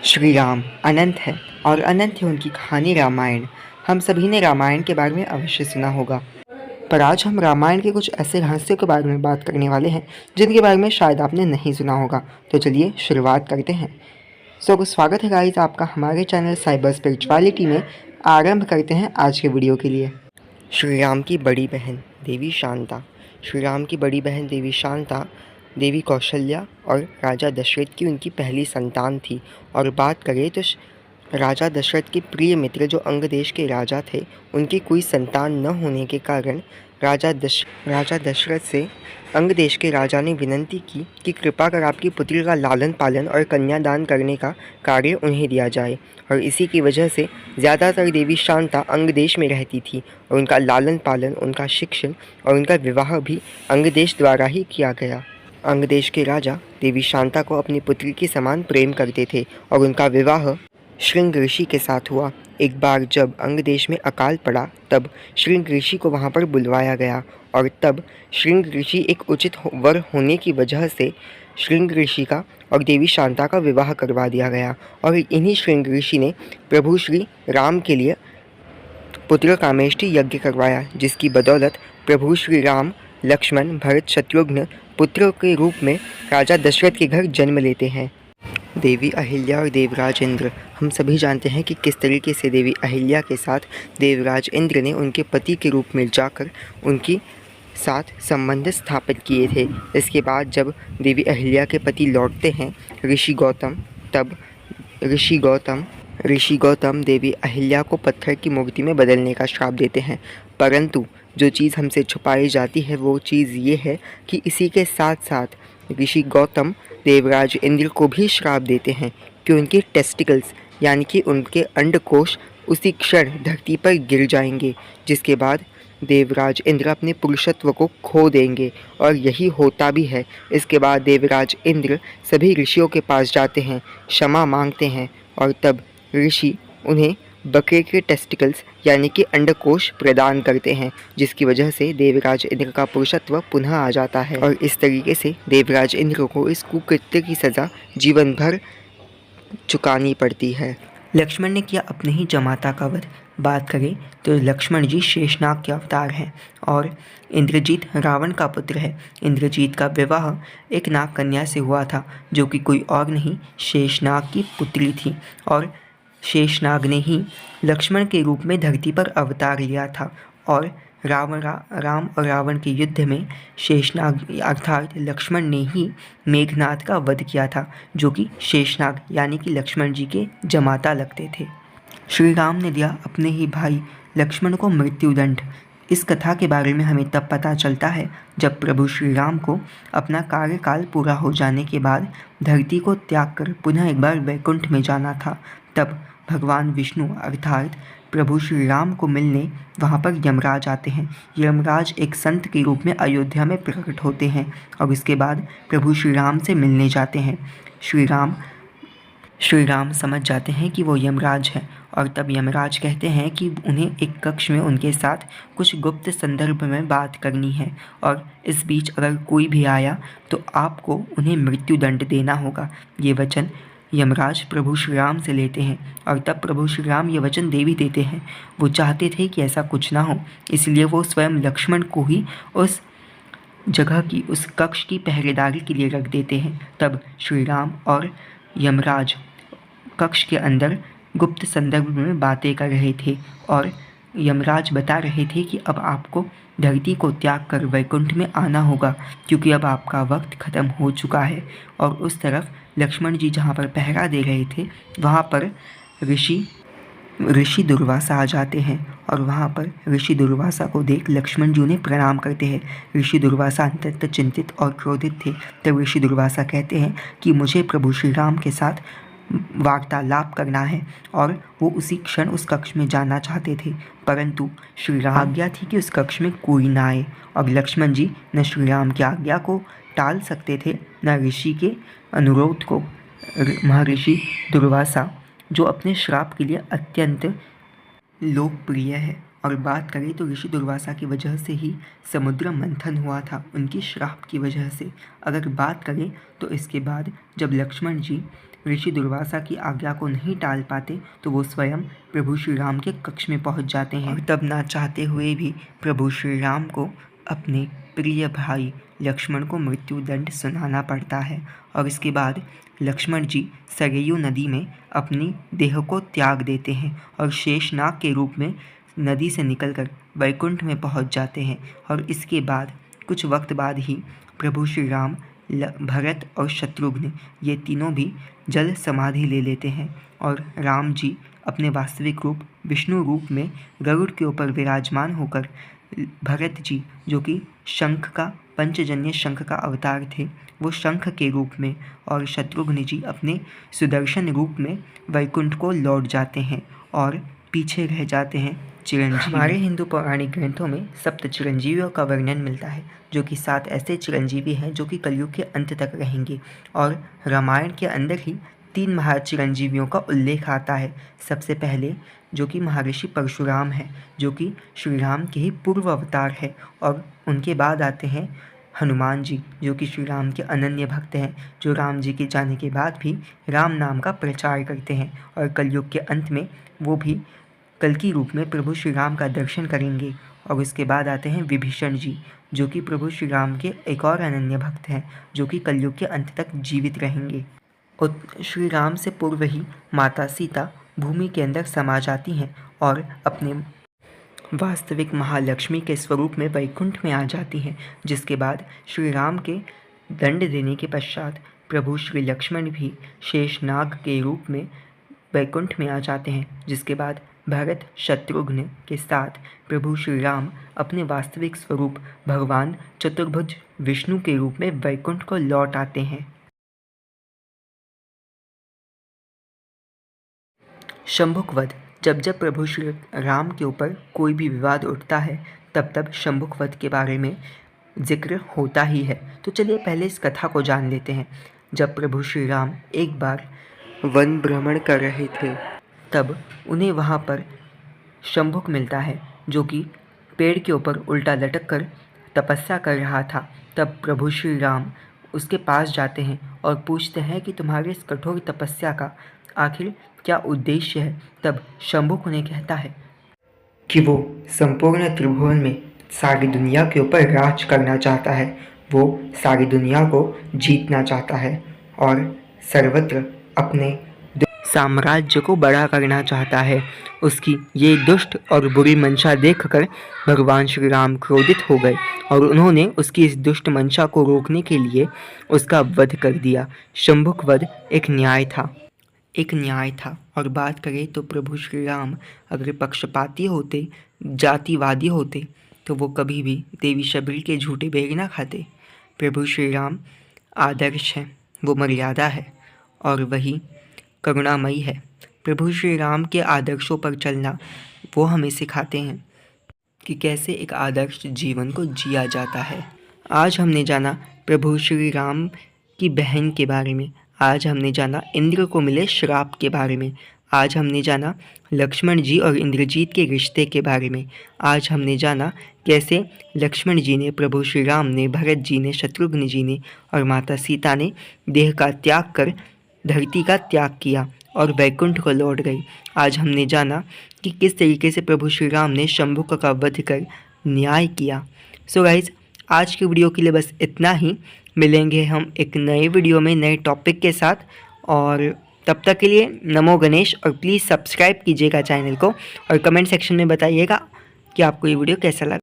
श्री राम अनंत है और अनंत है उनकी कहानी रामायण। हम सभी ने रामायण के बारे में अवश्य सुना होगा, पर आज हम रामायण के कुछ ऐसे रहस्यों के बारे में बात करने वाले हैं जिनके बारे में शायद आपने नहीं सुना होगा। तो चलिए शुरुआत करते हैं। स्वागत है गाइस आपका हमारे चैनल साइबर स्पिरिचुअलिटी में। आरंभ करते हैं आज के वीडियो के लिए। श्री राम की बड़ी बहन देवी शांता। श्री राम की बड़ी बहन देवी शांता देवी कौशल्या और राजा दशरथ की उनकी पहली संतान थी। और बात करें तो राजा दशरथ के प्रिय मित्र जो अंग देश के राजा थे, उनकी कोई संतान न होने के कारण राजा दशरथ से अंग देश के राजा ने विनती की कि कृपा कर आपकी पुत्री का लालन पालन और कन्यादान करने का कार्य उन्हें दिया जाए। और इसी की वजह से ज़्यादातर देवी शांता अंग देश में रहती थी और उनका लालन पालन, उनका शिक्षण और उनका विवाह भी अंग देश द्वारा ही किया गया। अंग देश के राजा देवी शांता को अपनी पुत्री के समान प्रेम करते थे और उनका विवाह श्रृंग ऋषि के साथ हुआ। एक बार जब अंग देश में अकाल पड़ा तब श्रृंग ऋषि को वहाँ पर बुलवाया गया और तब श्रृंग ऋषि एक उचित वर होने की वजह से श्रृंग ऋषि का और देवी शांता का विवाह करवा दिया गया। और इन्हीं श्रृंग ऋषि ने प्रभु श्री राम के लिए पुत्र कामेष्टि यज्ञ करवाया, जिसकी बदौलत प्रभु श्री राम लक्ष्मण, भरत, शत्रुघ्न पुत्रों के रूप में राजा दशरथ के घर जन्म लेते हैं। देवी अहिल्या और देवराज इंद्र। हम सभी जानते हैं कि किस तरीके से देवी अहिल्या के साथ देवराज इंद्र ने उनके पति के रूप में जाकर उनकी साथ संबंध स्थापित किए थे। इसके बाद जब देवी अहिल्या के पति लौटते हैं ऋषि गौतम, तब ऋषि गौतम देवी अहिल्या को पत्थर की मूर्ति में बदलने का श्राप देते हैं। परंतु जो चीज़ हमसे छुपाई जाती है वो चीज़ ये है कि इसी के साथ साथ ऋषि गौतम देवराज इंद्र को भी श्राप देते हैं कि उनके टेस्टिकल्स यानी कि उनके अंडकोश उसी क्षण धरती पर गिर जाएंगे, जिसके बाद देवराज इंद्र अपने पुरुषत्व को खो देंगे। और यही होता भी है। इसके बाद देवराज इंद्र सभी ऋषियों के पास जाते हैं, क्षमा मांगते हैं और तब ऋषि उन्हें बकरे के टेस्टिकल्स यानी कि अंडकोश प्रदान करते हैं, जिसकी वजह से देवराज इंद्र का पुरुषत्व पुनः आ जाता है। और इस तरीके से देवराज इंद्र को इस कुकृत्य की सज़ा जीवन भर चुकानी पड़ती है। लक्ष्मण ने किया अपने ही जमाता का वध। बात करें तो लक्ष्मण जी शेषनाग के अवतार हैं और इंद्रजीत रावण का पुत्र है। इंद्रजीत का विवाह एक नाग कन्या से हुआ था जो कि कोई और नहीं शेषनाग की पुत्री थी। और शेषनाग ने ही लक्ष्मण के रूप में धरती पर अवतार लिया था। और राम और रावण के युद्ध में शेषनाग अर्थात लक्ष्मण ने ही मेघनाद का वध किया था, जो कि शेषनाग यानी कि लक्ष्मण जी के जमाता लगते थे। श्री राम ने दिया अपने ही भाई लक्ष्मण को मृत्युदंड। इस कथा के बारे में हमें तब पता चलता है जब प्रभु श्री राम को अपना कार्यकाल पूरा हो जाने के बाद धरती को त्याग कर पुनः एक बार वैकुंठ में जाना था। तब भगवान विष्णु अर्थात प्रभु श्री राम को मिलने वहाँ पर यमराज आते हैं। यमराज एक संत के रूप में अयोध्या में प्रकट होते हैं और इसके बाद प्रभु श्री राम से मिलने जाते हैं। श्री राम समझ जाते हैं कि वो यमराज हैं और तब यमराज कहते हैं कि उन्हें एक कक्ष में उनके साथ कुछ गुप्त संदर्भ में बात करनी है और इस बीच अगर कोई भी आया तो आपको उन्हें मृत्युदंड देना होगा। ये वचन यमराज प्रभु श्री राम से लेते हैं और तब प्रभु श्री राम ये वचन दे भी देते हैं। वो चाहते थे कि ऐसा कुछ ना हो, इसलिए वो स्वयं लक्ष्मण को ही उस जगह की उस कक्ष की पहरेदारी के लिए रख देते हैं। तब श्री राम और यमराज कक्ष के अंदर गुप्त संदर्भ में बातें कर रहे थे और यमराज बता रहे थे कि अब आपको धरती को त्याग कर वैकुंठ में आना होगा क्योंकि अब आपका वक्त ख़त्म हो चुका है। और उस तरफ लक्ष्मण जी जहाँ पर पहरा दे रहे थे वहाँ पर ऋषि दुर्वासा आ जाते हैं और वहाँ पर ऋषि दुर्वासा को देख लक्ष्मण जी उन्हें प्रणाम करते हैं। ऋषि दुर्वासा अत्यंत चिंतित और क्रोधित थे। तब ऋषि दुर्वासा कहते हैं कि मुझे प्रभु श्री राम के साथ वार्तालाप करना है और वो उसी क्षण उस कक्ष में जाना चाहते थे, परंतु श्री राम आज्ञा थी कि उस कक्ष में कोई ना आए। और लक्ष्मण जी न श्री राम की आज्ञा को टाल सकते थे न ऋषि के अनुरोध को। महर्षि दुर्वासा जो अपने श्राप के लिए अत्यंत लोकप्रिय है। और बात करें तो ऋषि दुर्वासा की वजह से ही समुद्र मंथन हुआ था, उनकी श्राप की वजह से। अगर बात करें तो इसके बाद जब लक्ष्मण जी ऋषि दुर्वासा की आज्ञा को नहीं टाल पाते तो वो स्वयं प्रभु श्री राम के कक्ष में पहुंच जाते हैं। और तब ना चाहते हुए भी प्रभु श्री राम को अपने प्रिय भाई लक्ष्मण को मृत्यु दंड सुनाना पड़ता है। और इसके बाद लक्ष्मण जी सरयू नदी में अपनी देह को त्याग देते हैं और शेषनाग के रूप में नदी से निकलकर वैकुंठ में पहुंच जाते हैं। और इसके बाद कुछ वक्त बाद ही प्रभु श्री राम, भरत और शत्रुघ्न ये तीनों भी जल समाधि ले लेते हैं और राम जी अपने वास्तविक रूप विष्णु रूप में गरुड़ के ऊपर विराजमान होकर, भरत जी जो कि शंख का, पंचजन्य शंख का अवतार थे, वो शंख के रूप में, और शत्रुघ्न जी अपने सुदर्शन रूप में वैकुंठ को लौट जाते हैं और पीछे रह जाते हैं चिरंजीवी। हमारे हिंदू पौराणिक ग्रंथों में सप्त चिरंजीवियों का वर्णन मिलता है, जो कि 7 ऐसे चिरंजीवी हैं जो कि कलयुग के अंत तक रहेंगे। और रामायण के अंदर ही 3 महाचिरंजीवियों का उल्लेख आता है। सबसे पहले जो कि महर्षि परशुराम है, जो कि श्री राम के ही पूर्व अवतार है। और उनके बाद आते हैं हनुमान जी, जो कि श्री राम के अनन्य भक्त हैं, जो राम जी के जाने के बाद भी राम नाम का प्रचार करते हैं। और कलयुग के अंत में वो भी कल्कि रूप में प्रभु श्री राम का दर्शन करेंगे। और उसके बाद आते हैं विभीषण जी, जो कि प्रभु श्री राम के एक और अनन्य भक्त हैं, जो कि कलयुग के अंत तक जीवित रहेंगे। और श्री राम से पूर्व ही माता सीता भूमि के अंदर समा जाती हैं और अपने वास्तविक महालक्ष्मी के स्वरूप में वैकुंठ में आ जाती हैं। जिसके बाद श्री राम के दंड देने के पश्चात प्रभु श्री लक्ष्मण भी शेषनाग के रूप में वैकुंठ में आ जाते हैं। जिसके बाद भरत शत्रुघ्न के साथ प्रभु श्री राम अपने वास्तविक स्वरूप भगवान चतुर्भुज विष्णु के रूप में वैकुंठ को लौट आते हैं। शंभुक वध, जब जब प्रभु श्री राम के ऊपर कोई भी विवाद उठता है तब तब शंभुक वध के बारे में जिक्र होता ही है। तो चलिए पहले इस कथा को जान लेते हैं। जब प्रभु श्री राम एक बार वन भ्रमण कर रहे थे तब उन्हें वहाँ पर शंभुक मिलता है, जो कि पेड़ के ऊपर उल्टा लटक कर तपस्या कर रहा था। तब प्रभु श्री राम उसके पास जाते हैं और पूछते हैं कि तुम्हारी इस कठोर तपस्या का आखिर क्या उद्देश्य है। तब शंभुक उन्हें कहता है कि वो संपूर्ण त्रिभुवन में सारी दुनिया के ऊपर राज करना चाहता है, वो सारी दुनिया को जीतना चाहता है और सर्वत्र अपने साम्राज्य को बड़ा करना चाहता है। उसकी ये दुष्ट और बुरी मंशा देखकर भगवान श्री राम क्रोधित हो गए और उन्होंने उसकी इस दुष्ट मंशा को रोकने के लिए उसका वध कर दिया। शंभुक वध एक न्याय था। और बात करें तो प्रभु श्री राम अगर पक्षपाती होते, जातिवादी होते, तो वो कभी भी देवी शबरी के झूठे बेर ना खाते। प्रभु श्री राम आदर्श हैं, वो मर्यादा है और वही करुणामयी है। प्रभु श्री राम के आदर्शों पर चलना वो हमें सिखाते हैं कि कैसे एक आदर्श जीवन को जिया जाता है। आज हमने जाना प्रभु श्री राम की बहन के बारे में, आज हमने जाना इंद्र को मिले श्राप के बारे में, आज हमने जाना लक्ष्मण जी और इंद्रजीत के रिश्ते के बारे में, आज हमने जाना कैसे लक्ष्मण जी ने, प्रभु श्री राम ने, भरत जी ने, शत्रुघ्न जी ने और माता सीता ने देह का त्याग कर धरती का त्याग किया और वैकुंठ को लौट गई। आज हमने जाना कि किस तरीके से प्रभु श्री राम ने शंभुक का वध कर न्याय किया। सो गाइज, आज की वीडियो के लिए बस इतना ही। मिलेंगे हम एक नए वीडियो में नए टॉपिक के साथ, और तब तक के लिए नमो गणेश। और प्लीज़ सब्सक्राइब कीजिएगा चैनल को और कमेंट सेक्शन में बताइएगा कि आपको ये वीडियो कैसा लगा।